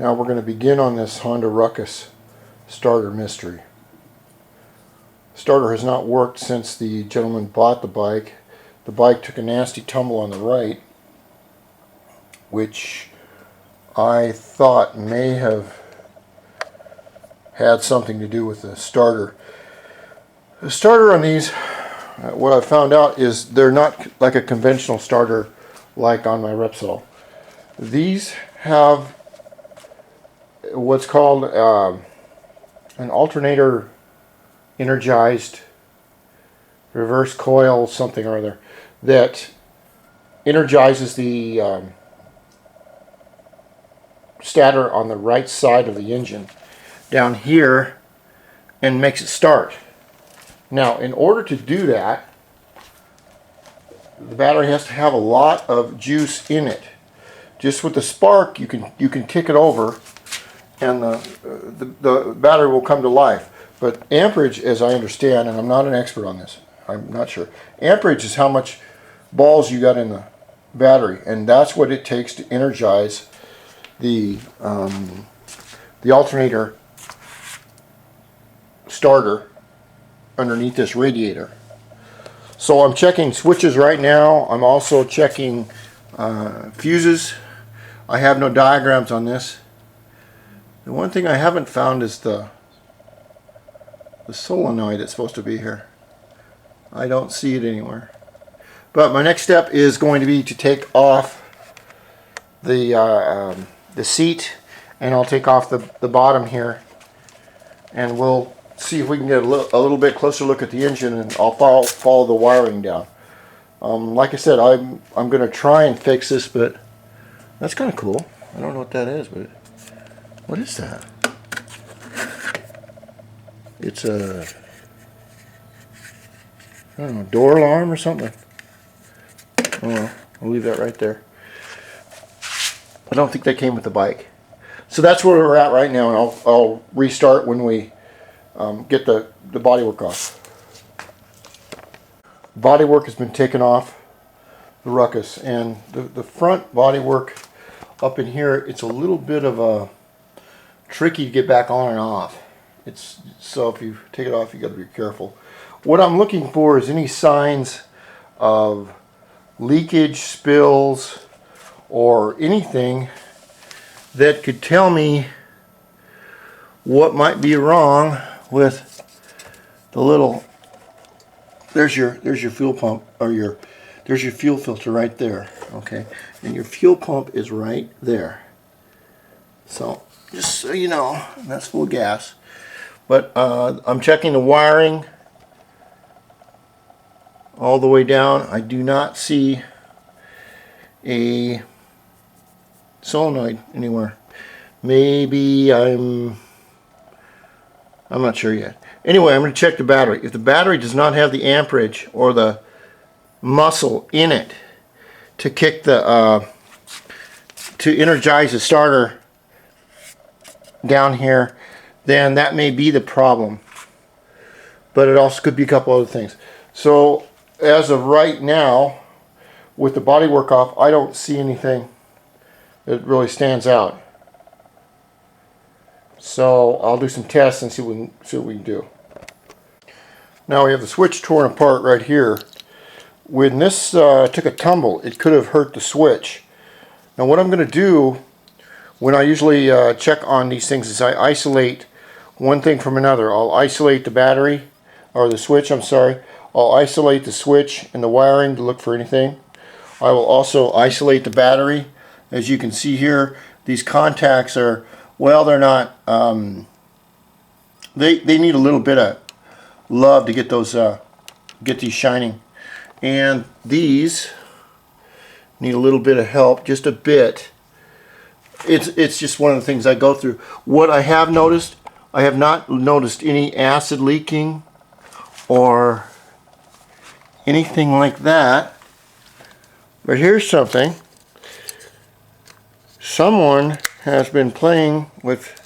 Now we're going to begin on this Honda Ruckus starter mystery. Starter has not worked since the gentleman bought the bike. The bike took a nasty tumble on the right, which I thought may have had something to do with the starter. The starter on these, what I found out is they're not like a conventional starter like on my Repsol. These have what's called an alternator energized reverse coil something or other that energizes the stator on the right side of the engine down here and makes it start. Now, in order to do that, the battery has to have a lot of juice in it. Just with the spark, you can kick it over and the battery will come to life. But amperage, as I understand, and I'm not an expert on this, I'm not sure, amperage is how much balls you got in the battery, and that's what it takes to energize the alternator starter underneath this radiator. So I'm checking switches right now. I'm also checking fuses. I have no diagrams on this. The one thing I haven't found is the solenoid that's supposed to be here. I don't see it anywhere. But my next step is going to be to take off the seat, and I'll take off the bottom here, and we'll see if we can get a little bit closer look at the engine, and I'll follow the wiring down. Like I said, I'm going to try and fix this, but that's kind of cool. I don't know what that is, but what is that? It's a, I don't know, door alarm or something. Oh well, I'll leave that right there. I don't think that came with the bike. So that's where we're at right now, and I'll restart when we get the bodywork off. Bodywork has been taken off the Ruckus, and the front bodywork up in here, it's a little bit of a tricky to get back on and off. So if you take it off, you got to be careful. What I'm looking for is any signs of leakage, spills, or anything that could tell me what might be wrong with the little, there's your fuel pump, or there's your fuel filter right there, okay, and your fuel pump is right there. So just so you know, that's full of gas. But I'm checking the wiring all the way down. I do not see a solenoid anywhere. Maybe I'm not sure yet. Anyway, I'm going to check the battery. If the battery does not have the amperage or the muscle in it to kick the to energize the starter down here, then that may be the problem. But it also could be a couple other things. So as of right now, with the bodywork off, I don't see anything that really stands out. So I'll do some tests and see what we can do. Now we have the switch torn apart right here. When this took a tumble, it could have hurt the switch. Now what I'm going to do when I usually check on these things is I isolate one thing from another. I'll isolate the battery, or the switch, I'm sorry. I'll isolate the switch and the wiring to look for anything. I will also isolate the battery. As you can see here, these contacts are, well, they're not, they need a little bit of love to get those, get these shining. And these need a little bit of help, just a bit. It's just one of the things I go through. What I have noticed, I have not noticed any acid leaking or anything like that. But here's something. Someone has been playing with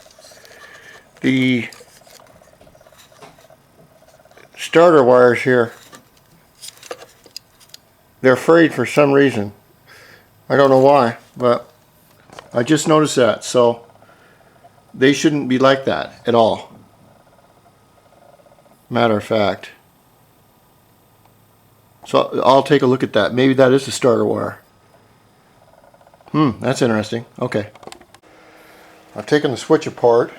the starter wires here. They're frayed for some reason. I don't know why, but I just noticed that. So they shouldn't be like that at all. Matter of fact. So I'll take a look at that. Maybe that is the starter wire. That's interesting. Okay. I've taken the switch apart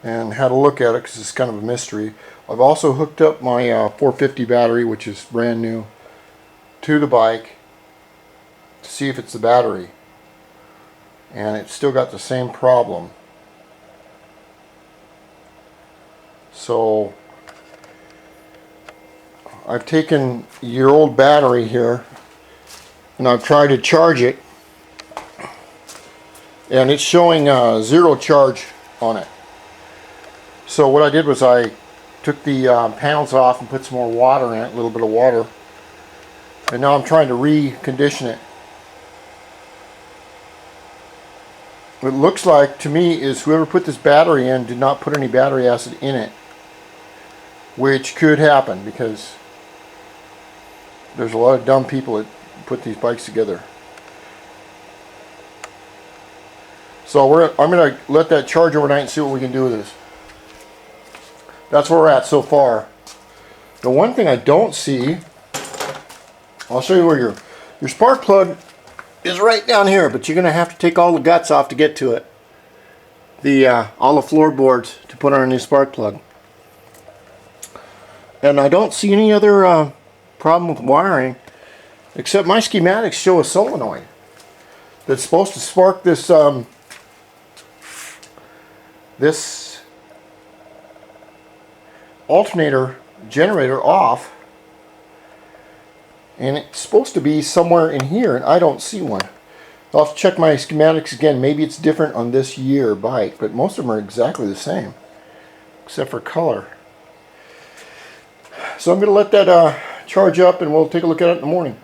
and had a look at it because it's kind of a mystery. I've also hooked up my 450 battery, which is brand new, to the bike to see if it's the battery. And it's still got the same problem. So I've taken your old battery here and I've tried to charge it, and it's showing 0 charge on it. So what I did was I took the panels off and put some more water in it, a little bit of water, and now I'm trying to recondition it. What it looks like to me is whoever put this battery in did not put any battery acid in it, which could happen because there's a lot of dumb people that put these bikes together. So I'm going to let that charge overnight and see what we can do with this. That's where we're at so far. The one thing I don't see, I'll show you where your spark plug is right down here, but you're going to have to take all the guts off to get to it. All the floorboards to put on a new spark plug. And I don't see any other problem with wiring, except my schematics show a solenoid that's supposed to spark this this alternator generator off, and it's supposed to be somewhere in here, and I don't see one. I'll have to check my schematics again. Maybe it's different on this year bike, but most of them are exactly the same except for color. So I'm going to let that charge up and we'll take a look at it in the morning.